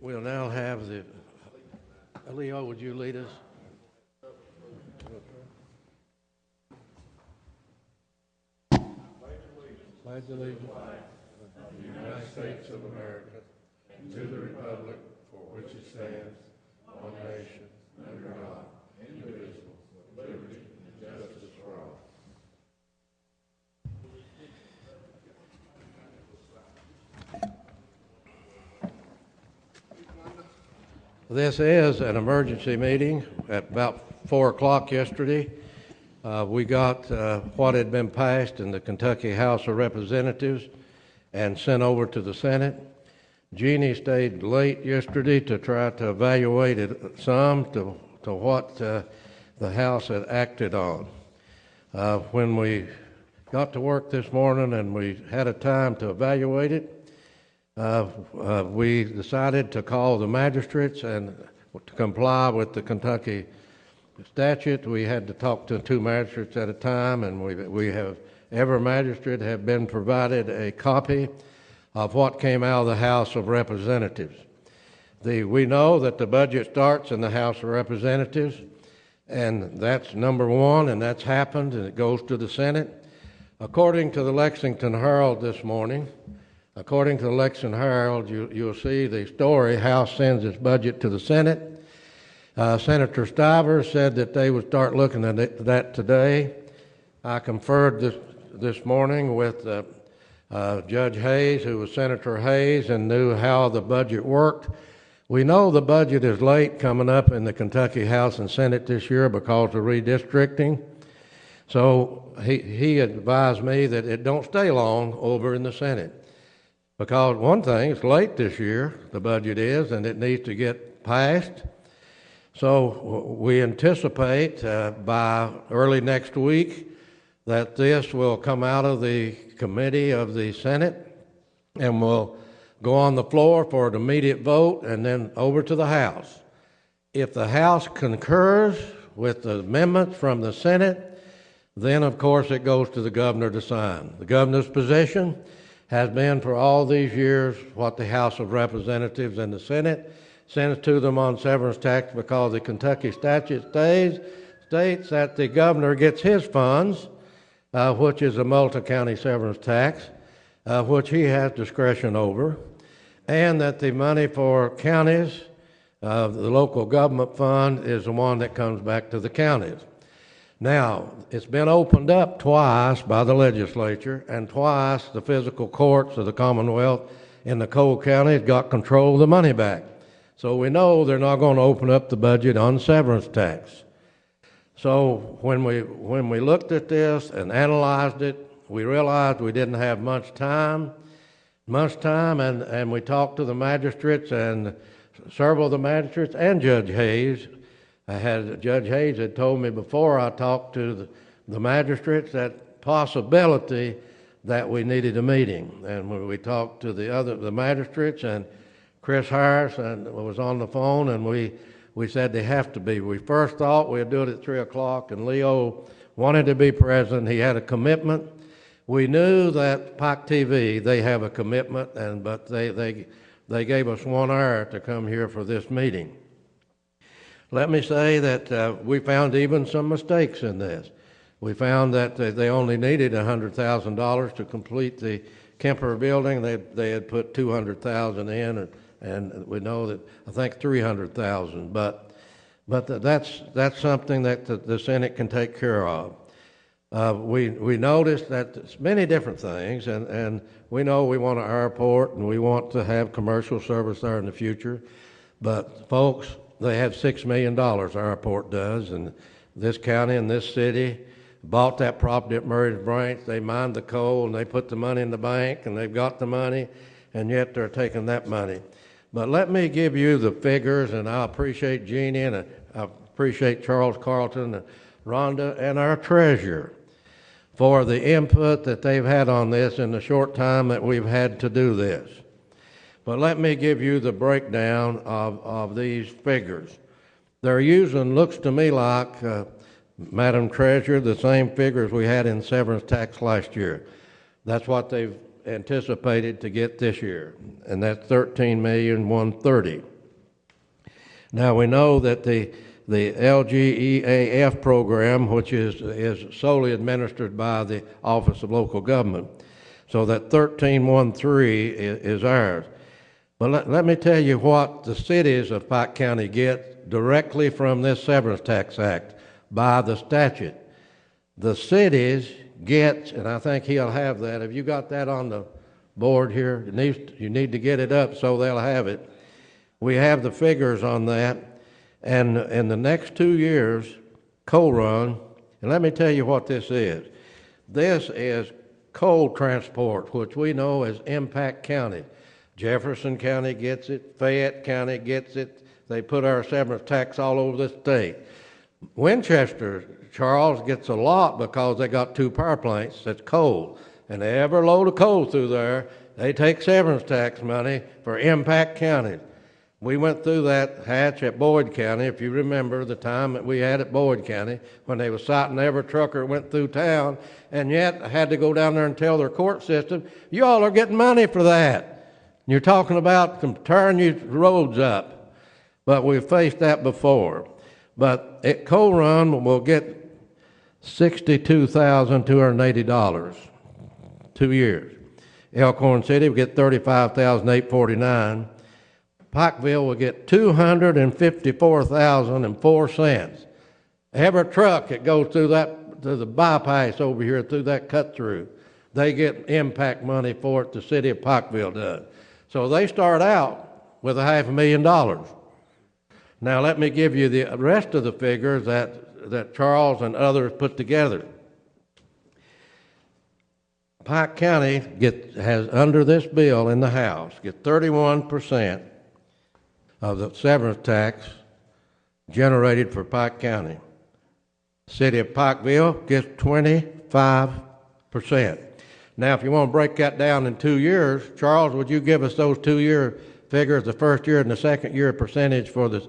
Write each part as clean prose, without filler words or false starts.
We'll now have the, Leo, would you lead us? Pledge allegiance to the United States of America and to the republic for which it stands, one nation, under God, indivisible, with liberty and justice for all. This is an emergency meeting. At about 4 o'clock yesterday, we got what had been passed in the Kentucky House of Representatives and sent over to the Senate. Jeannie stayed late yesterday to try to evaluate it some to what the House had acted on. When we got to work this morning and we had a time to evaluate it, we decided to call the magistrates and to comply with the Kentucky statute. We had to talk to 2 magistrates at a time, and every magistrate have been provided a copy of what came out of the House of Representatives. We know that the budget starts in the House of Representatives, and that's number 1, and that's happened, and it goes to the Senate. According to the Lexington Herald this morning, you'll see the story, House sends its budget to the Senate. Senator Stiver said that they would start looking at that today. I conferred this morning with Judge Hayes, who was Senator Hayes, and knew how the budget worked. We know the budget is late coming up in the Kentucky House and Senate this year because of redistricting. So he advised me that it don't stay long over in the Senate. Because one thing, it's late this year, the budget is, and it needs to get passed. So we anticipate by early next week that this will come out of the committee of the Senate and will go on the floor for an immediate vote and then over to the House. If the House concurs with the amendments from the Senate, then of course it goes to the governor to sign. The governor's position has been for all these years what the House of Representatives and the Senate sends to them on severance tax, because the Kentucky statute states that the governor gets his funds, which is a multi-county severance tax, which he has discretion over, and that the money for counties, the local government fund, is the one that comes back to the counties. Now, it's been opened up twice by the legislature, and twice the fiscal courts of the Commonwealth in the Cole County got control of the money back. So we know they're not going to open up the budget on severance tax. So when we looked at this and analyzed it, we realized we didn't have much time, and we talked to the magistrates, and several of the magistrates and Judge Hayes. Judge Hayes had told me before I talked to the magistrates that possibility that we needed a meeting. And when we talked to the magistrates, and Chris Harrison was on the phone, and we said they have to be. We first thought we'd do it at 3 o'clock, and Leo wanted to be present. He had a commitment. We knew that Pike TV, they have a commitment, but they gave us 1 hour to come here for this meeting. Let me say that we found even some mistakes in this. We found that they only needed $100,000 to complete the Kemper building. They had put $200,000 in, and we know that I think $300,000. But that's something that the Senate can take care of. We noticed that there's many different things, and we know we want an airport and we want to have commercial service there in the future. But folks, they have $6 million, our airport does, and this county and this city bought that property at Murray's Branch. They mined the coal, and they put the money in the bank, and they've got the money, and yet they're taking that money. But let me give you the figures, and I appreciate Jeannie, and I appreciate Charles Carlton, and Rhonda, and our treasurer for the input that they've had on this in the short time that we've had to do this. But let me give you the breakdown of these figures. They're using, looks to me like, Madam Treasurer, the same figures we had in severance tax last year. That's what they've anticipated to get this year, and that's $13,130,000. Now, we know that the LGEAF program, which is solely administered by the Office of Local Government, so that 1313 is ours. But let me tell you what the cities of Pike County get directly from this Severance Tax Act by the statute. The cities get, and I think he'll have that. Have you got that on the board here? You need to get it up so they'll have it. We have the figures on that. And in the next 2 years, coal run, and let me tell you what this is. This is coal transport, which we know as impact county. Jefferson County gets it, Fayette County gets it. They put our severance tax all over the state. Winchester, Charles, gets a lot because they got 2 power plants that's coal. And every load of coal through there, they take severance tax money for impact counties. We went through that hatch at Boyd County, if you remember the time that we had at Boyd County, when they was citing every trucker that went through town, and yet I had to go down there and tell their court system, you all are getting money for that. You're talking about tearing your roads up. But we've faced that before. But at Coal Run, we'll get $62,280, 2 years. Elkhorn City will get $35,849. Pikeville will get $254,004. Every truck that goes through that, to the bypass over here, through that cut through, they get impact money for it, the city of Pikeville does. So they start out with $500,000. Now let me give you the rest of the figures that Charles and others put together. Pike County has, under this bill in the House, get 31% of the severance tax generated for Pike County. City of Pikeville gets 25%. Now, if you want to break that down in 2 years, Charles, would you give us those 2-year figures, the first year and the second year percentage for the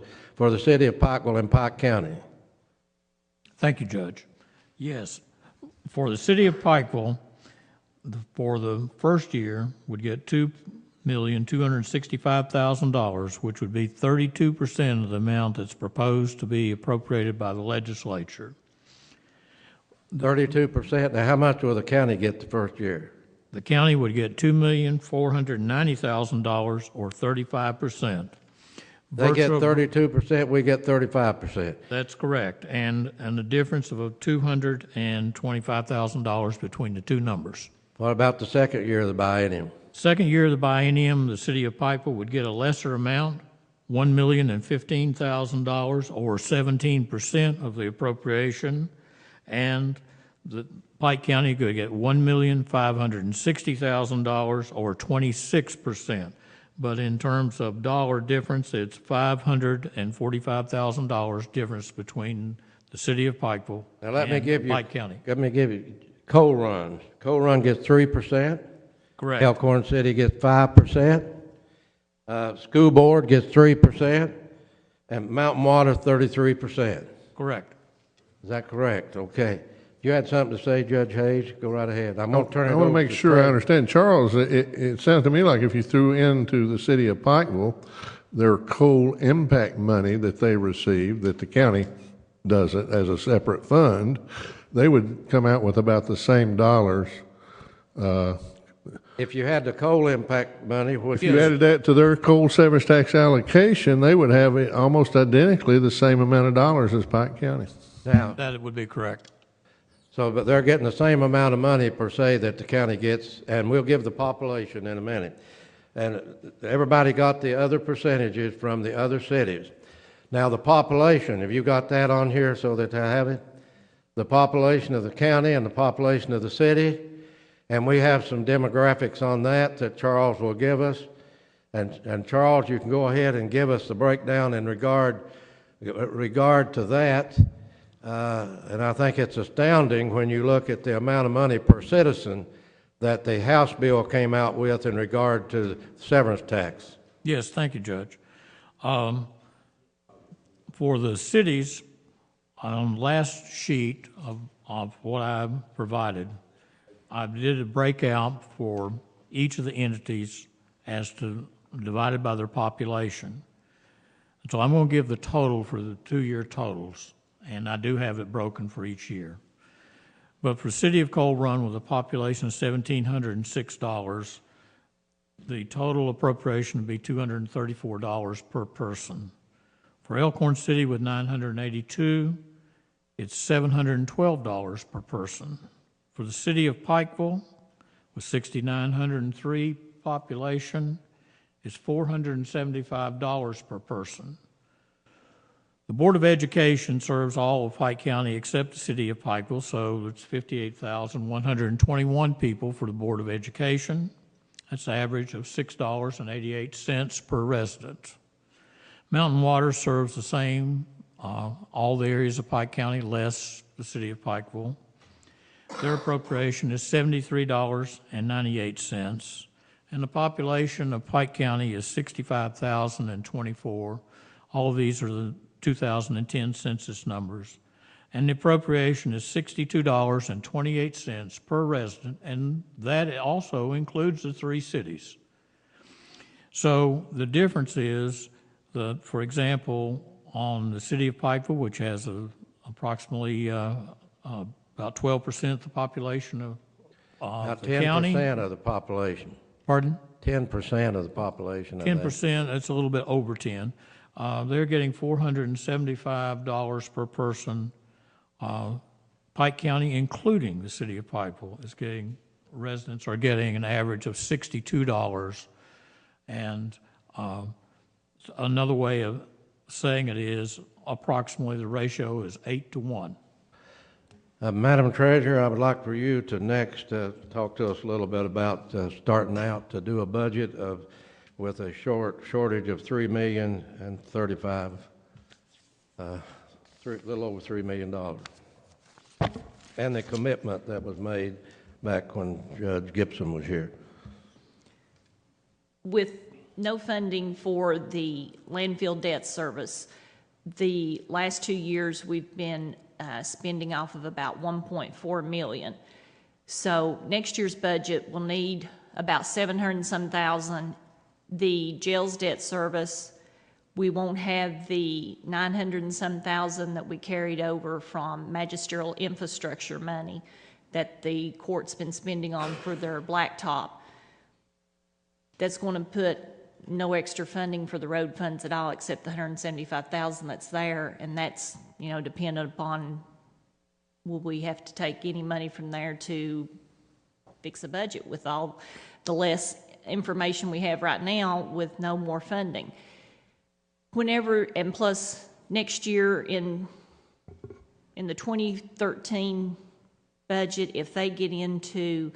city of Pikeville and Pike County? Thank you, Judge. Yes, for the city of Pikeville, for the first year, would get $2,265,000, which would be 32% of the amount that's proposed to be appropriated by the legislature. 32%. Now, how much will the county get the first year? The county would get $2,490,000, or 35%. They get 32%, we get 35%. That's correct, and the difference of $225,000 between the two numbers. What about the second year of the biennium? Second year of the biennium, the city of Pikeville would get a lesser amount, $1,015,000, or 17% of the appropriation, and the Pike County could get $1,560,000, or 26%. But in terms of dollar difference, it's $545,000 difference between the city of Pikeville and Pike County. Let me give you Coal Run. Coal Run gets 3%. Correct. Elkhorn City gets 5%. School Board gets 3%. And Mountain Water 33%. Correct. Is that correct? Okay. You had something to say, Judge Hayes? Go right ahead. I'm going to turn it over. I want to make sure I understand. Charles, it sounds to me like if you threw into the city of Pikeville their coal impact money that they receive, that the county does it as a separate fund, they would come out with about the same dollars. If you had the coal impact money, if you added that to their coal severance tax allocation, they would have almost identically the same amount of dollars as Pike County. Now, that would be correct. So, but they're getting the same amount of money per se that the county gets, and we'll give the population in a minute. And everybody got the other percentages from the other cities. Now, the population, have you got that on here so that I have it? The population of the county and the population of the city. And we have some demographics on that Charles will give us. And Charles, you can go ahead and give us the breakdown in regard to that. And I think it's astounding when you look at the amount of money per citizen that the House bill came out with in regard to the severance tax. Yes, thank you, Judge. For the cities, on the last sheet of what I provided, I did a breakout for each of the entities as to divided by their population. So I'm going to give the total for the 2-year totals, and I do have it broken for each year. But for the city of Coal Run with a population of $1,706, the total appropriation would be $234 per person. For Elkhorn City with 982, it's $712 per person. For the city of Pikeville with 6,903 population, it's $475 per person. The Board of Education serves all of Pike County except the city of Pikeville, so it's 58,121 people for the Board of Education. That's an average of $6.88 per resident. Mountain Water serves the same, all the areas of Pike County, less the city of Pikeville. Their appropriation is $73.98, and the population of Pike County is 65,024. All of these are the 2010 census numbers. And the appropriation is $62.28 per resident, and that also includes the 3 cities. So the difference is that, for example, on the city of Pikeville, which has approximately about 12% of the population of the county. 10% of the population. Pardon? 10% of the population. 10%, that's a little bit over 10. They're getting $475 per person. Pike County, including the city of Pikeville, is getting, residents are getting an average of $62. And another way of saying it is approximately the ratio is 8-to-1. Madam Treasurer, I would like for you to next talk to us a little bit about starting out to do a budget with a shortage of $3,035,000, a little over $3 million, and the commitment that was made back when Judge Gibson was here. With no funding for the landfill debt service, the last 2 years we've been spending off of about $1.4 million. So next year's budget will need about $700 and some thousand. The jail's debt service, we won't have the $900 and some thousand that we carried over from magisterial infrastructure money that the court's been spending on for their blacktop. That's going to put no extra funding for the road funds at all except the $175,000 that's there, and that's, you know, dependent upon will we have to take any money from there to fix a budget with all the less information we have right now with no more funding. Whenever, and plus next year in the 2013 budget, if they get into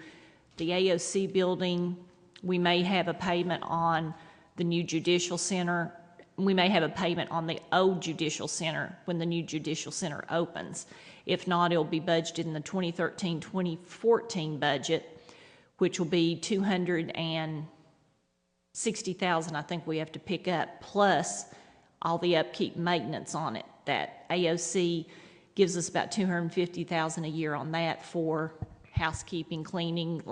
the AOC building, we may have a payment on the new judicial center. We may have a payment on the old judicial center when the new judicial center opens. If not, it'll be budgeted in the 2013-2014 budget, which will be $260,000 I think we have to pick up, plus all the upkeep maintenance on it. That AOC gives us about $250,000 a year on that for housekeeping, cleaning,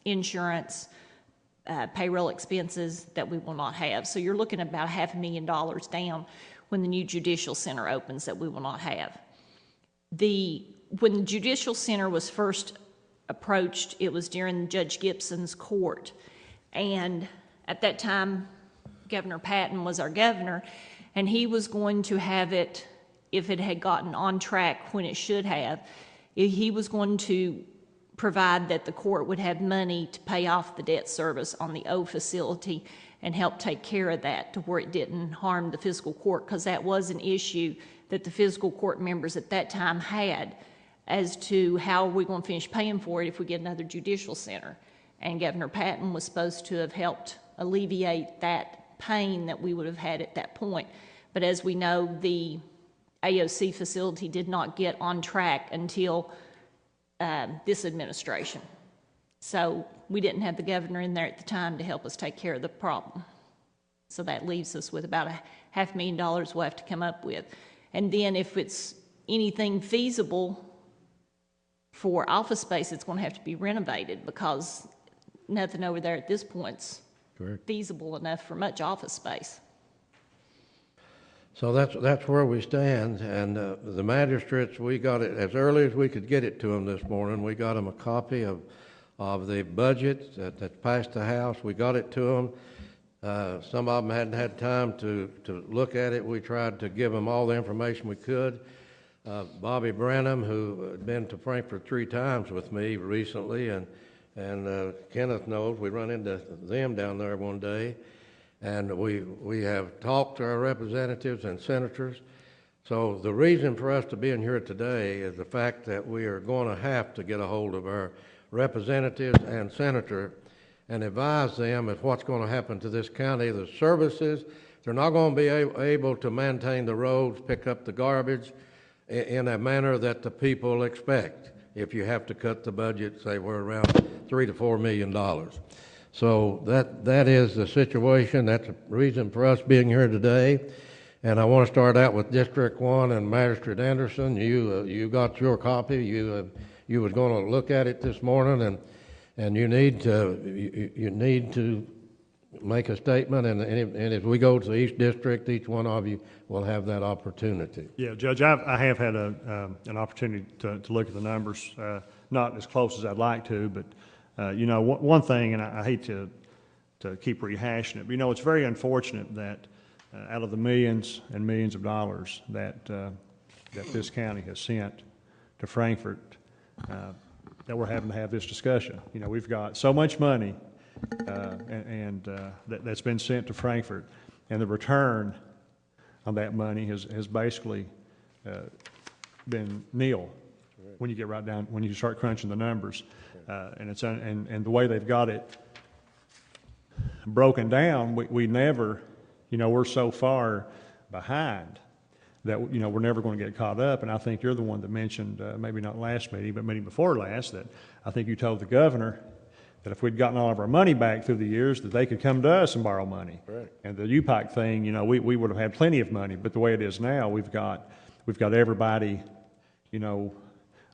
insurance, payroll expenses that we will not have. So you're looking at about $500,000 down when the new judicial center opens that we will not have. When the judicial center was first approached, it was during Judge Gibson's court. And at that time, Governor Patton was our governor, and he was going to have it, if it had gotten on track when it should have, he was going to provide that the court would have money to pay off the debt service on the old facility and help take care of that to where it didn't harm the fiscal court, because that was an issue that the fiscal court members at that time had as to how are we going to finish paying for it if we get another judicial center. And Governor Patton was supposed to have helped alleviate that pain that we would have had at that point. But as we know, the AOC facility did not get on track until this administration. So we didn't have the governor in there at the time to help us take care of the problem. So that leaves us with about $500,000 we'll have to come up with. And then if it's anything feasible for office space, it's going to have to be renovated, because nothing over there at this point's feasible enough for much office space. So that's where we stand, and the magistrates, we got it as early as we could get it to them this morning. We got them a copy of the budget that passed the House. We got it to them. Some of them hadn't had time to look at it. We tried to give them all the information we could. Bobby Branham, who had been to Frankfurt 3 times with me recently, and Kenneth knows, we run into them down there one day. And we have talked to our representatives and senators. So the reason for us to be in here today is the fact that we are going to have to get a hold of our representatives and senator and advise them of what's going to happen to this county. The services, they're not going to be able to maintain the roads, pick up the garbage in a manner that the people expect if you have to cut the budget, say we're around $3 to $4 million. So that is the situation. That's the reason for us being here today. And I want to start out with District 1 and Magistrate Anderson. You got your copy. You was going to look at it this morning, and you need to make a statement. And as we go to each district, each one of you will have that opportunity. Yeah, Judge, I have had an opportunity to look at the numbers, not as close as I'd like to, but one thing, and I hate to keep rehashing it, but it's very unfortunate that out of the millions and millions of dollars that this county has sent to Frankfurt, that we're having to have this discussion. We've got so much money that's been sent to Frankfurt, and the return on that money has basically been nil when you get right down, when you start crunching the numbers. And the way they've got it broken down, we never, we're so far behind that, we're never going to get caught up. And I think you're the one that mentioned, maybe not last meeting, but meeting before last, that I think you told the governor that if we'd gotten all of our money back through the years, that they could come to us and borrow money. Right. And the UPAC thing, we would have had plenty of money, but the way it is now, we've got everybody,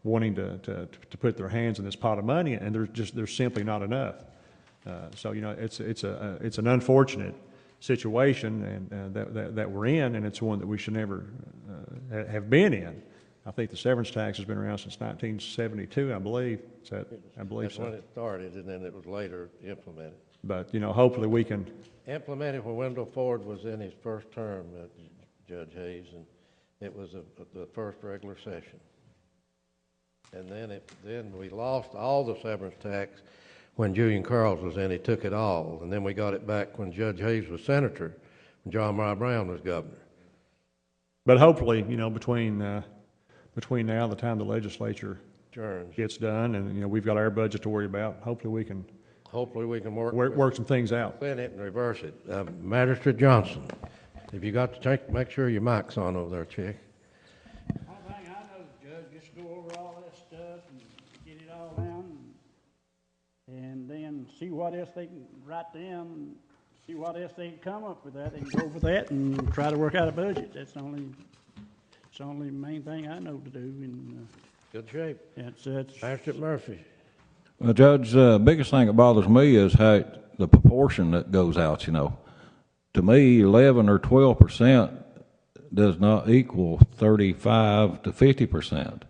wanting to put their hands in this pot of money, and there's simply not enough. So it's an unfortunate situation, and that we're in, and it's one that we should never have been in. I think the severance tax has been around since 1972, I believe. That's when it started, and then it was later implemented. But hopefully we can implement it when Wendell Ford was in his first term, Judge Hayes, and it was the first regular session. And then we lost all the severance tax when Julian Carls was in. He took it all, and then we got it back when Judge Hayes was senator, and John Murray Brown was governor. But hopefully, between now and the time the legislature gets done, and we've got our budget to worry about, hopefully we can work some things out. Senate and reverse it. Magistrate Johnson, if you got to make sure your mic's on over there, Chick. And then see what else they can write down, see what else they can come up with that, and go over that and try to work out a budget. It's the only main thing I know to do. And good shape. That's Magistrate Murphy. Well, Judge, the biggest thing that bothers me is how the proportion that goes out. To me, 11 or 12% does not equal 35 to 50%.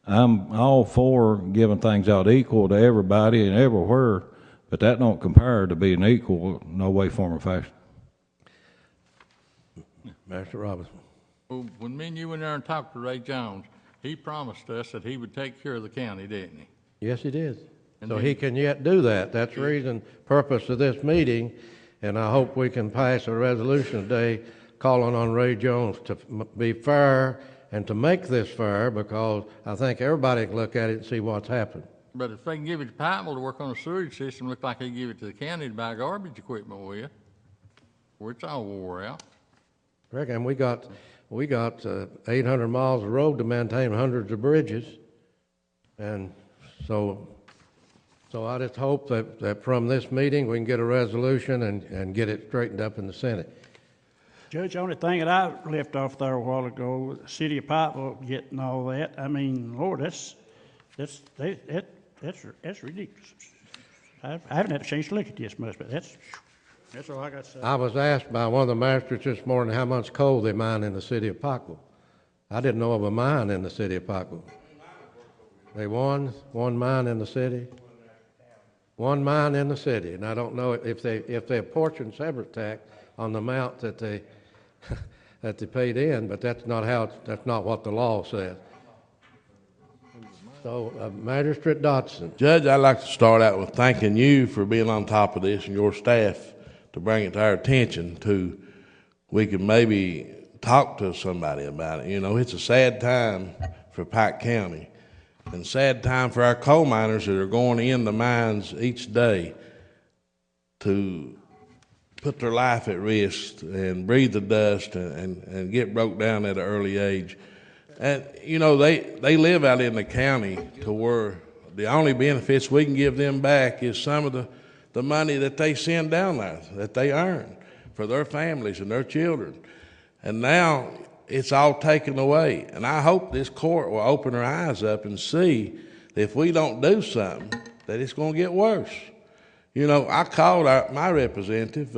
I'm all for giving things out equal to everybody and everywhere, but that don't compare to being equal, no way, form, or fashion. Master Robinson. Well, when me and you went there and talked to Ray Jones, he promised us that he would take care of the county, didn't he? Yes, he did. So he can yet do that. That's the reason, purpose of this meeting, and I hope we can pass a resolution today calling on Ray Jones to be fair and to make this fair, because I think everybody can look at it and see what's happened. But if they can give it to Pikeville to work on the sewage system, look like they give it to the county to buy garbage equipment with, where it's all wore out. Rick, and we got 800 miles of road to maintain, hundreds of bridges, and so I just hope that from this meeting we can get a resolution and get it straightened up in the Senate. Judge, the only thing that I left off there a while ago, the city of Pikeville getting all that. I mean, Lord, that's ridiculous. I haven't had a chance to look at this much, but that's That's all I got to say. I was asked by one of the magistrates this morning how much coal they mine in the city of Pikeville. I didn't know of a mine in the city of Pikeville. They one mine in the city? One mine in the city, and I don't know if they apportion severance tax on the amount that they that they paid in, but that's not what the law says. So, Magistrate Dodson. Judge, I'd like to start out with thanking you for being on top of this and your staff to bring it to our attention to we could maybe talk to somebody about it. You know, it's a sad time for Pike County and sad time for our coal miners that are going in the mines each day to put their life at risk and breathe the dust and get broke down at an early age. And, you know, they live out in the county to where the only benefits we can give them back is some of the money that they send down there, that they earn for their families and their children. And now it's all taken away. And I hope this court will open their eyes up and see that if we don't do something, that it's going to get worse. You know, I called my representative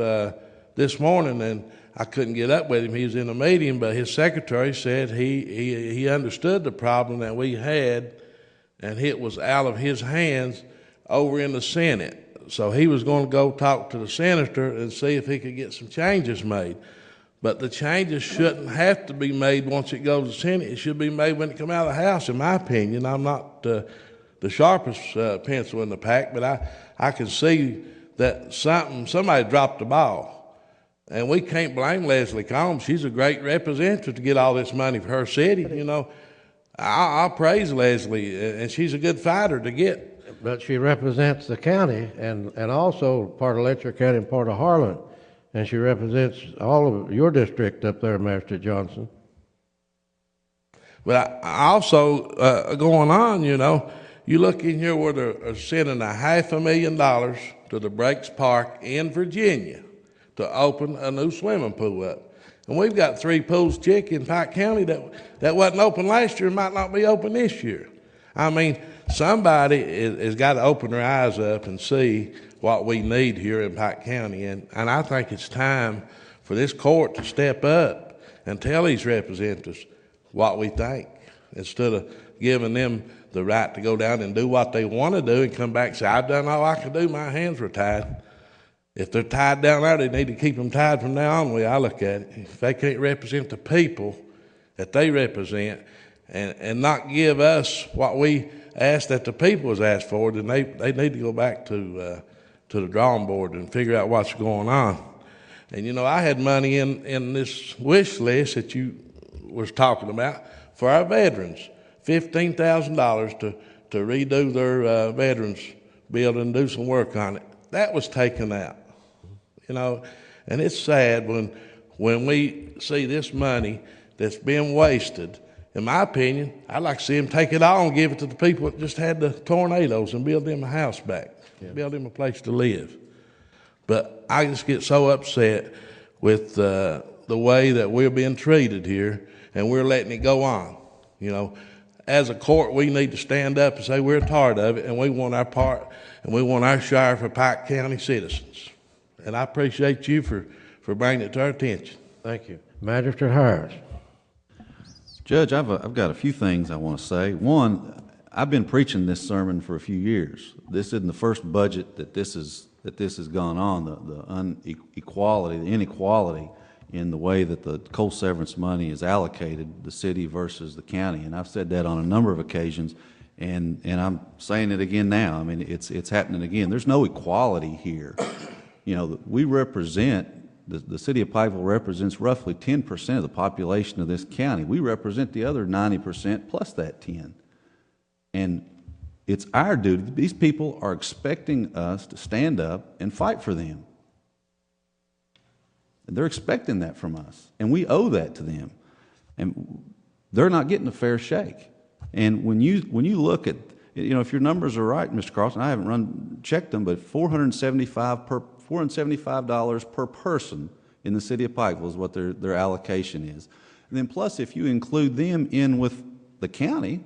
this morning, and I couldn't get up with him. He was in a meeting, but his secretary said he understood the problem that we had, and it was out of his hands over in the Senate. So he was going to go talk to the senator and see if he could get some changes made. But the changes shouldn't have to be made once it goes to the Senate. It should be made when it comes out of the House, in my opinion. I'm not the sharpest pencil in the pack, but I can see that somebody dropped the ball. And we can't blame Leslie Combs. She's a great representative to get all this money for her city. You know, I'll praise Leslie, and she's a good fighter to get. But she represents the county and also part of Letcher County and part of Harlan. And she represents all of your district up there, Master Johnson. But I also, going on, you know, you look in here where they're sending $500,000 to the Breaks Park in Virginia to open a new swimming pool up. And we've got 3 pools, Chick, in Pike County that wasn't open last year and might not be open this year. I mean, somebody has got to open their eyes up and see what we need here in Pike County. And I think it's time for this court to step up and tell these representatives what we think, instead of giving them the right to go down and do what they want to do and come back and say, I've done all I can do, my hands were tied. If they're tied down there, they need to keep them tied from now on, the way I look at it. If they can't represent the people that they represent and not give us what we asked that the people was asked for, then they need to go back to the drawing board and figure out what's going on. And, you know, I had money in this wish list that you was talking about for our veterans, $15,000 to redo their veterans building, do some work on it. That was taken out, you know, and it's sad when we see this money that's been wasted. In my opinion, I'd like to see them take it all and give it to the people that just had the tornadoes and build them a house back, build them a place to live. But I just get so upset with the way that we're being treated here, and we're letting it go on. You know, as a court, we need to stand up and say we're tired of it, and we want our part, and we want our share for Pike County citizens. And I appreciate you for bringing it to our attention. Thank you. Magistrate Harris. Judge, I've got a few things I want to say. One, I've been preaching this sermon for a few years. This isn't the first budget that this has gone on, the inequality in the way that the coal severance money is allocated, the city versus the county. And I've said that on a number of occasions, and I'm saying it again now. I mean, it's happening again. There's no equality here. You know, we represent, the city of Pikeville represents roughly 10% of the population of this county. We represent the other 90% plus that 10. And it's our duty. These people are expecting us to stand up and fight for them. And they're expecting that from us, and we owe that to them. And they're not getting a fair shake. And when you look at, you know, if your numbers are right, Mr. Carlson, I haven't checked them, but $475 per person in the city of Pikeville is what their allocation is. And then plus, if you include them in with the county,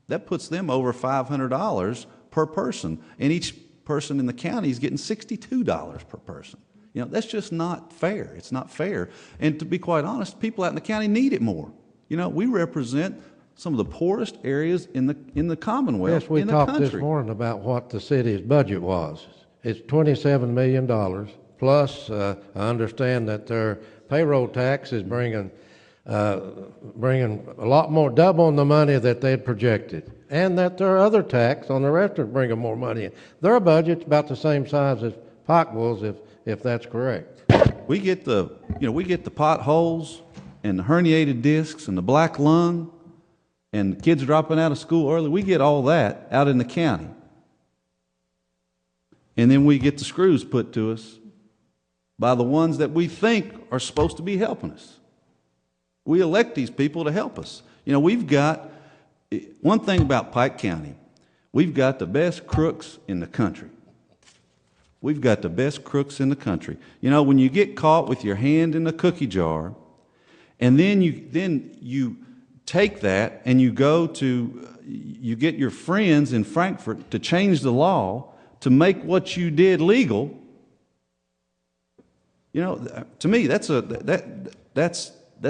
that puts them over $500 per person. And each person in the county is getting $62 per person. You know, that's just not fair. It's not fair. And to be quite honest, people out in the county need it more. You know, we represent some of the poorest areas in the Commonwealth, Yes, we in the talked this country. morning about what the city's budget was. It's $27 million, plus I understand that their payroll tax is bringing a lot more, doubling the money that they'd projected, and that their other tax on the restaurant bringing more money in. Their budget's about the same size as Pikeville's, if that's correct. We get the potholes and the herniated discs and the black lung and kids dropping out of school early. We get all that out in the county. And then we get the screws put to us by the ones that we think are supposed to be helping us. We elect these people to help us. You know, we've got, one thing about Pike County, we've got the best crooks in the country. We've got the best crooks in the country. You know, when you get caught with your hand in the cookie jar, and then you take that and you get your friends in Frankfurt to change the law to make what you did legal. You know, to me, that's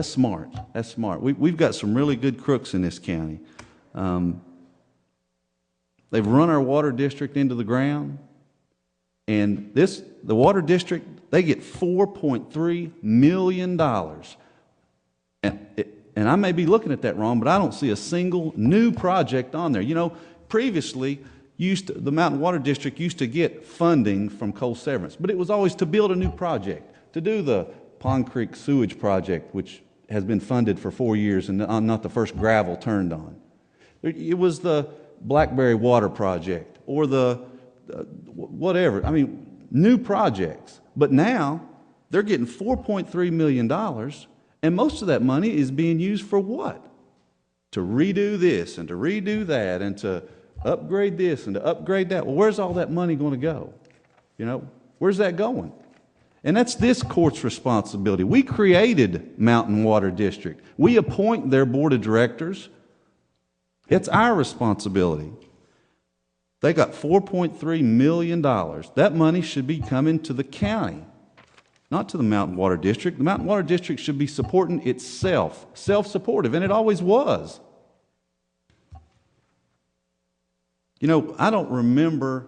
smart. That's smart. We've got some really good crooks in this county. They've run our water district into the ground. And the water district, they get $4.3 million. And I may be looking at that wrong, but I don't see a single new project on there. You know, previously, the Mountain Water District used to get funding from coal severance, but it was always to build a new project, to do the Pond Creek Sewage Project, which has been funded for 4 years and not the first gravel turned on. It was the Blackberry Water Project or the whatever. I mean, new projects. But now they're getting $4.3 million, and most of that money is being used for what? To redo this and to redo that and to upgrade this and to upgrade that. Well, where's all that money going to go? You know, where's that going? And that's this court's responsibility. We created Mountain Water District. We appoint their board of directors. It's our responsibility. They got $4.3 million. That money should be coming to the county, not to the Mountain Water District. The Mountain Water District should be supporting itself, self-supportive, and it always was. You know, I don't remember,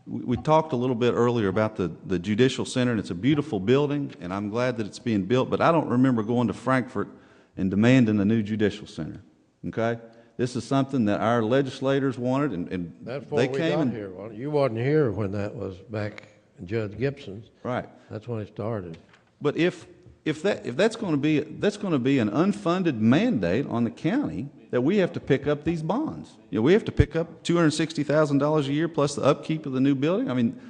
we talked a little bit earlier about the Judicial Center, and it's a beautiful building, and I'm glad that it's being built, but I don't remember going to Frankfurt and demanding a new Judicial Center, okay? This is something that our legislators wanted, and That's before they we came got and, here. You wasn't here when that was back in Judge Gibson's. right. That's when it started. But if that's going to be an unfunded mandate on the county that we have to pick up these bonds. You know, we have to pick up $260,000 a year plus the upkeep of the new building. I mean,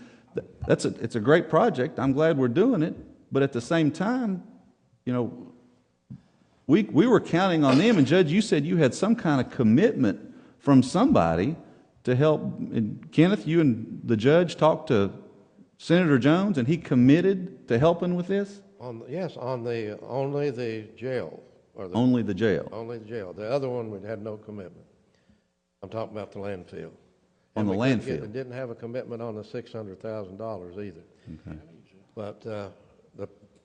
it's a great project. I'm glad we're doing it. But at the same time, you know, we were counting on them. And Judge, you said you had some kind of commitment from somebody to help. And Kenneth, you and the judge talked to Senator Jones, and he committed to helping with this? Yes, only the jail. Only the jail. Only the jail. The other one, we had no commitment. I'm talking about the landfill. On the landfill. It didn't have a commitment on the $600,000 either. Okay. But the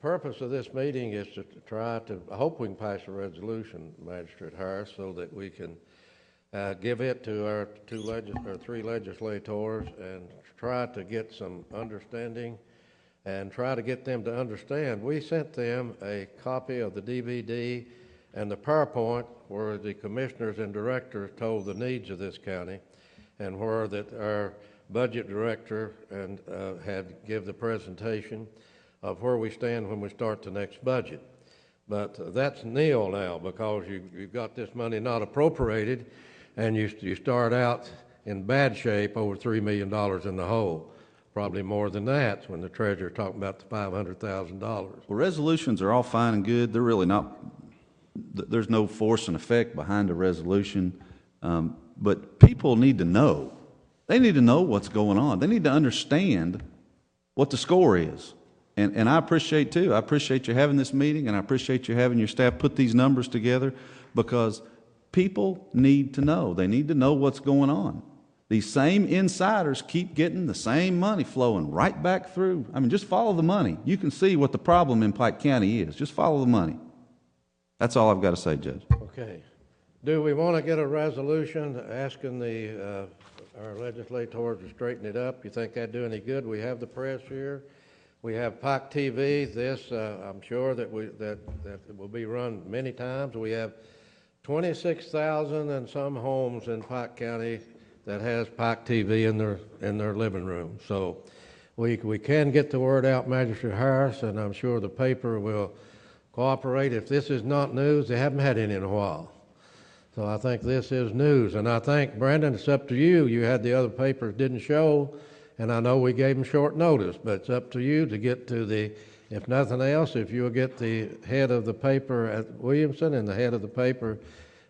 purpose of this meeting is to try to, I hope we can pass a resolution, Magistrate Harris, so that we can give it to our three legislators and try to get some understanding and try to get them to understand. We sent them a copy of the DVD and the PowerPoint where the commissioners and directors told the needs of this county, and where that our budget director had give the presentation of where we stand when we start the next budget. But that's nil now, because you've got this money not appropriated, and you start out in bad shape, over $3 million in the hole. Probably more than that when the treasurer's talking about the $500,000. Well, resolutions are all fine and good. They're really not, there's no force and effect behind a resolution. But people need to know. They need to know what's going on. They need to understand what the score is. And I appreciate, too, I appreciate you having this meeting, and I appreciate you having your staff put these numbers together, because people need to know. They need to know what's going on. These same insiders keep getting the same money flowing right back through. I mean, just follow the money. You can see what the problem in Pike County is. Just follow the money. That's all I've got to say, Judge. Okay. Do we want to get a resolution asking our legislators to straighten it up? You think that'd do any good? We have the press here. We have Pike TV. This, I'm sure that it will be run many times. We have 26,000 and some homes in Pike County that has Pike TV in their living room. So we can get the word out, Magistrate Harris, and I'm sure the paper will cooperate. If this is not news, they haven't had any in a while. So I think this is news. And I think, Brandon, it's up to you. You had the other papers didn't show, and I know we gave them short notice, but it's up to you to get to the, if nothing else, if you'll get the head of the paper at Williamson and the head of the paper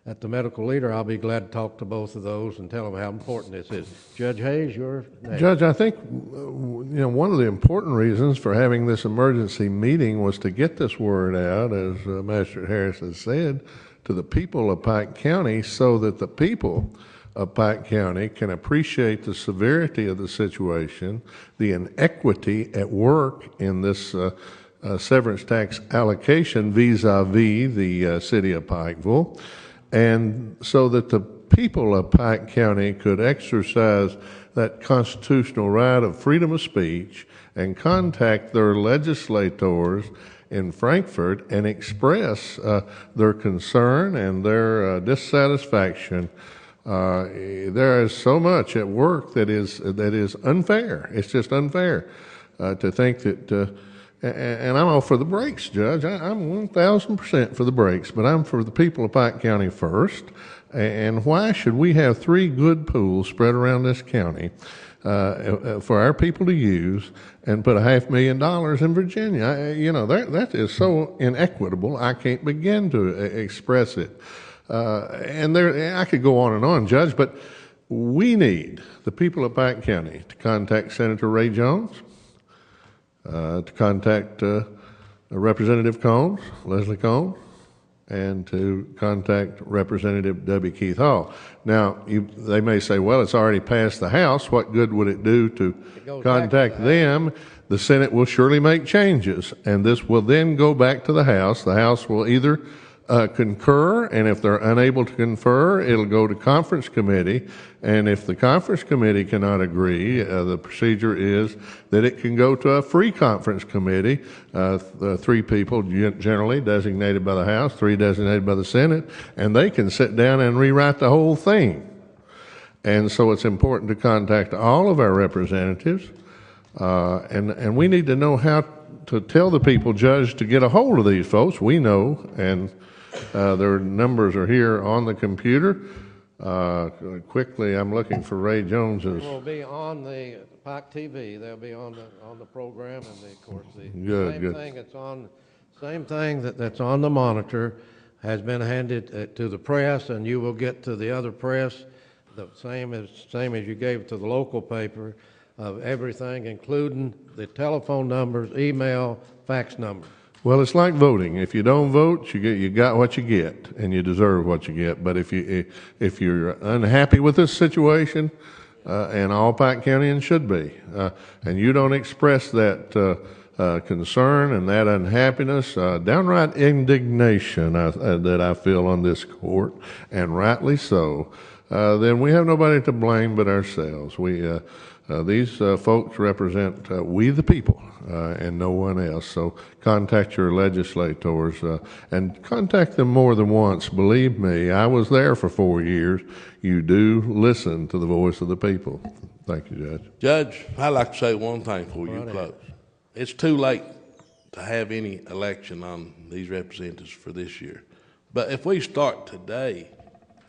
at the Medical Leader, I'll be glad to talk to both of those and tell them how important this is. Judge Hayes, you're next. Judge, I think one of the important reasons for having this emergency meeting was to get this word out, as Magistrate Harris has said, to the people of Pike County, so that the people of Pike County can appreciate the severity of the situation, the inequity at work in this severance tax allocation vis-a-vis the city of Pikeville, and so that the people of Pike County could exercise that constitutional right of freedom of speech and contact their legislators in Frankfort and express their concern and their dissatisfaction. There is so much at work that is unfair. It's just unfair to think that. And I'm all for the breaks, Judge. I'm 1,000% for the breaks, but I'm for the people of Pike County first. And why should we have 3 good pools spread around this county for our people to use and put $500,000 in Virginia? That is so inequitable, I can't begin to express it. And I could go on and on, Judge, but we need the people of Pike County to contact Senator Ray Jones, to contact Representative Combs, Leslie Combs, and to contact Representative W. Keith Hall. Now, they may say, well, it's already passed the House. What good would it do to contact them? The Senate will surely make changes, and this will then go back to the House. The House will either concur, and if they're unable to confer, it'll go to conference committee. And if the conference committee cannot agree, the procedure is that it can go to a free conference committee, 3 people generally designated by the House, 3 designated by the Senate, and they can sit down and rewrite the whole thing. And so it's important to contact all of our representatives, and we need to know how to tell the people, Judge, to get a hold of these folks. We know, and their numbers are here on the computer. Quickly, I'm looking for Ray Jones's. Will be on the Pike TV. They'll be on the program, and of course the same thing that's on the monitor has been handed to the press, and you will get to the other press the same as you gave to the local paper, of everything, including the telephone numbers, email, fax number. Well, it's like voting. If you don't vote, you got what you get, and you deserve what you get. But if you're unhappy with this situation, and all Pike Countyans should be, and you don't express that concern and that unhappiness, downright indignation that I feel on this court, and rightly so, then we have nobody to blame but ourselves. These folks represent we the people and no one else. So contact your legislators and contact them more than once. Believe me, I was there for 4 years. You do listen to the voice of the people. Thank you, Judge. Judge, I'd like to say one thing before you close. It's too late to have any election on these representatives for this year. But if we start today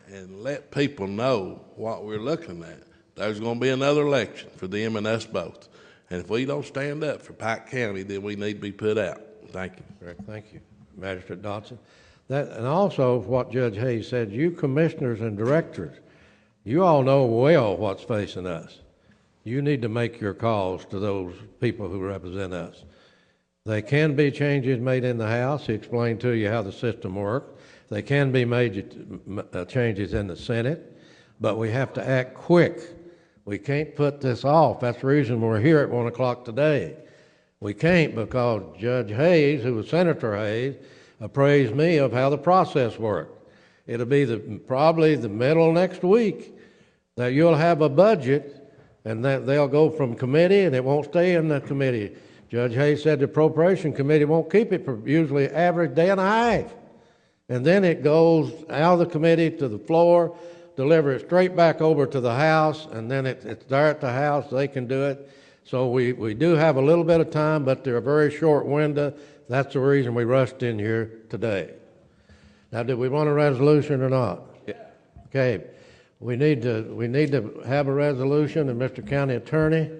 and let people know what we're looking at, there's going to be another election for them and us both. And if we don't stand up for Pike County, then we need to be put out. Thank you. Correct. Thank you, Magistrate Dodson. And also what Judge Hayes said, you commissioners and directors, you all know well what's facing us. You need to make your calls to those people who represent us. There can be changes made in the House. He explained to you how the system works. There can be major changes in the Senate, but we have to act quick We can't put this off. That's the reason we're here at 1 o'clock today. We can't because Judge Hayes, who was Senator Hayes, appraised me of how the process worked. It'll be probably the middle of next week that you'll have a budget, and that they'll go from committee, and it won't stay in the committee. Judge Hayes said the appropriation committee won't keep it for usually average day and a half. And then it goes out of the committee to the floor, deliver it straight back over to the House, and then it's there at the House. They can do it. So we do have a little bit of time, but they're a very short window. That's the reason we rushed in here today. Now, do we want a resolution or not? Yeah. Okay. We need to have a resolution, and Mr. County Attorney,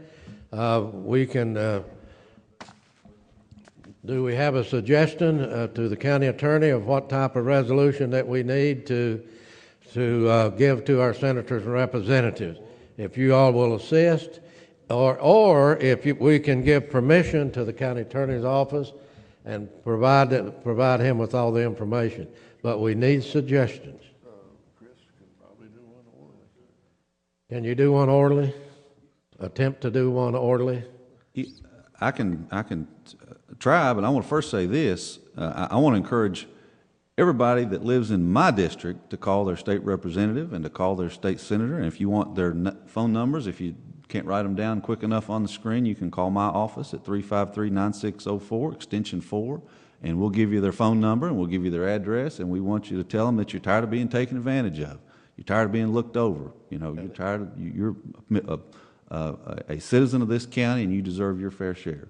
we can, do we have a suggestion to the County Attorney of what type of resolution that we need to give to our senators and representatives? If you all will assist, or if we can give permission to the County Attorney's office and provide him with all the information. But we need suggestions. Can you do one orderly? Attempt to do one orderly? I can try, but I want to first say this. I want to encourage everybody that lives in my district to call their state representative and to call their state senator. And if you want their phone numbers, if you can't write them down quick enough on the screen, you can call my office at 353-9604, extension 4, and we'll give you their phone number and we'll give you their address, and we want you to tell them that you're tired of being taken advantage of. You're tired of being looked over. You know, you're tired of, you're a citizen of this county and you deserve your fair share.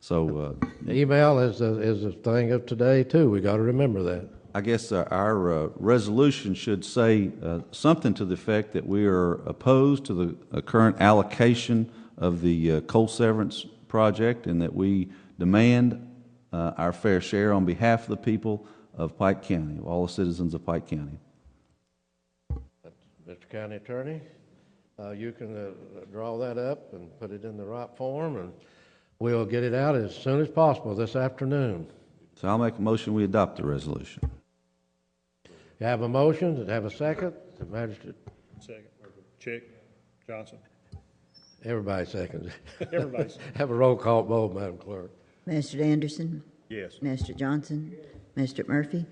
So email is a thing of today too. We got to remember that. I guess our resolution should say something to the effect that we are opposed to the current allocation of the coal severance project, and that we demand our fair share on behalf of the people of Pike County, of all the citizens of Pike County. Mr. County Attorney, you can draw that up and put it in the right form, and we'll get it out as soon as possible this afternoon. So I'll make a motion we adopt the resolution. You have a motion, to have a second? The magistrate. Second. Chick, Johnson. Everybody seconds. Everybody. Have a roll call vote, Madam Clerk. Mr. Anderson? Yes. Mr. Johnson? Mr. Murphy?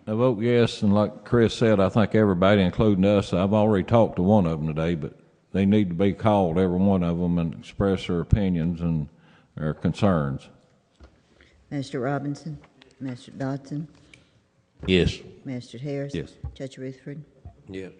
I vote yes, and like Chris said, I think everybody, including us, I've already talked to one of them today, but they need to be called, every one of them, and express their opinions and their concerns. Mr. Robinson? Mr. Dodson? Yes. Mr. Harris? Yes. Judge Rutherford? Yes.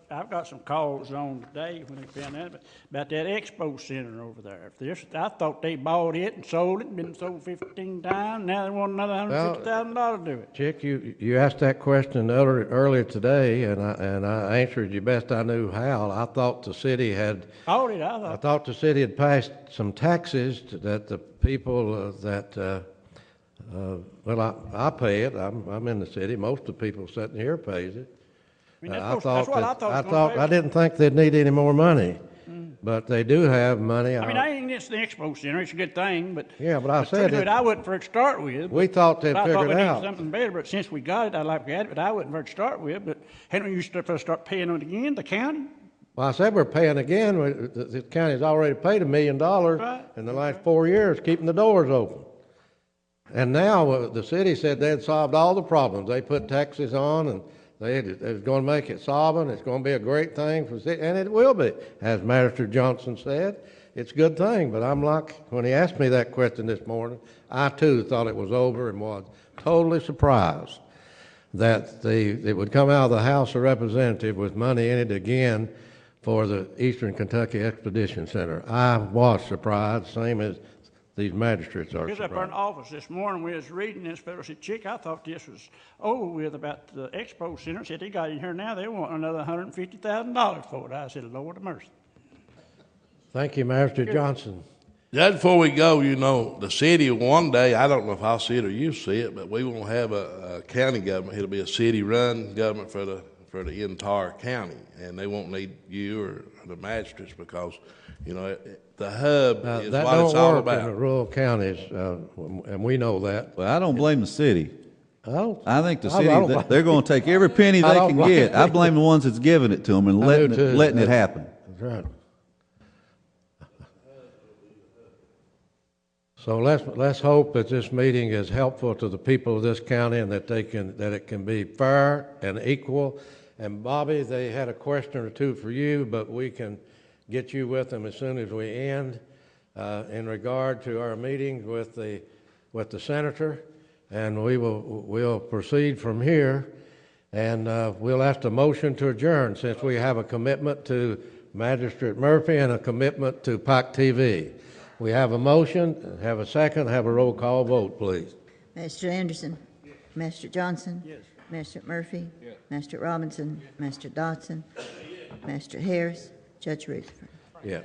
I've got some calls on today when they found out about that expo center over there. I thought they bought it and sold it and been sold 15 times. Now they want another $150,000 to do it. Chick, you asked that question earlier today, and I answered you best I knew how. I thought the city had. Bought it, I thought the city had passed some taxes that the people well, I pay it. I'm in the city. Most of the people sitting here pays it. I mean, that's what I thought. I didn't think they'd need any more money, but they do have money. I mean, I ain't against the expo center. It's a good thing, but yeah, but I said it. I wouldn't for it to start with. We thought they'd figure it out. I thought we needed something better, but since we got it, I'd like to get it. But I wouldn't for it to start with. But hadn't we used to start paying it again? The county. Well, I said we're paying again. The county's already paid $1 million in the last 4 years, keeping the doors open. And now the city said they had solved all the problems. They put taxes on, and they was going to make it solvent. It's going to be a great thing for the city, and it will be. As Magistrate Johnson said, it's a good thing. But I'm like, when he asked me that question this morning, I too thought it was over and was totally surprised that it would come out of the House of Representatives with money in it again for the Eastern Kentucky Expedition Center. I was surprised, same as these magistrates are surprised. Up in the office this morning, we was reading this federal. Said, Chick, I thought this was over with about the expo center. Said they got in here now. They want another $150,000 for it. I said, Lord of mercy. Thank you, Magistrate Johnson. Just before we go, you know, the city one day, I don't know if I'll see it or you see it, but we won't have a county government. It'll be a city-run government for the entire county, and they won't need you or the magistrates because, you know, the hub is that what it's all don't work about. in the rural counties, and we know that. Well, I don't blame the city. I think the I city, don't they're going to take every penny they can get. I blame the ones that's giving it to them and letting it happen. right. So let's hope that this meeting is helpful to the people of this county and that it can be fair and equal. And Bobby, they had a question or two for you, but we can get you with them as soon as we end in regard to our meeting with the senator, and we'll proceed from here. And we'll ask a motion to adjourn since we have a commitment to Magistrate Murphy and a commitment to Pike TV. We have a motion, have a second, have a roll call vote, please. Mr. Anderson. Yes. Mr. Johnson. Yes. Mr. Murphy. Yes. Mr. Robinson. Mr. Dodson. Yes. Mr. Harris. Judge Rutherford. Yeah.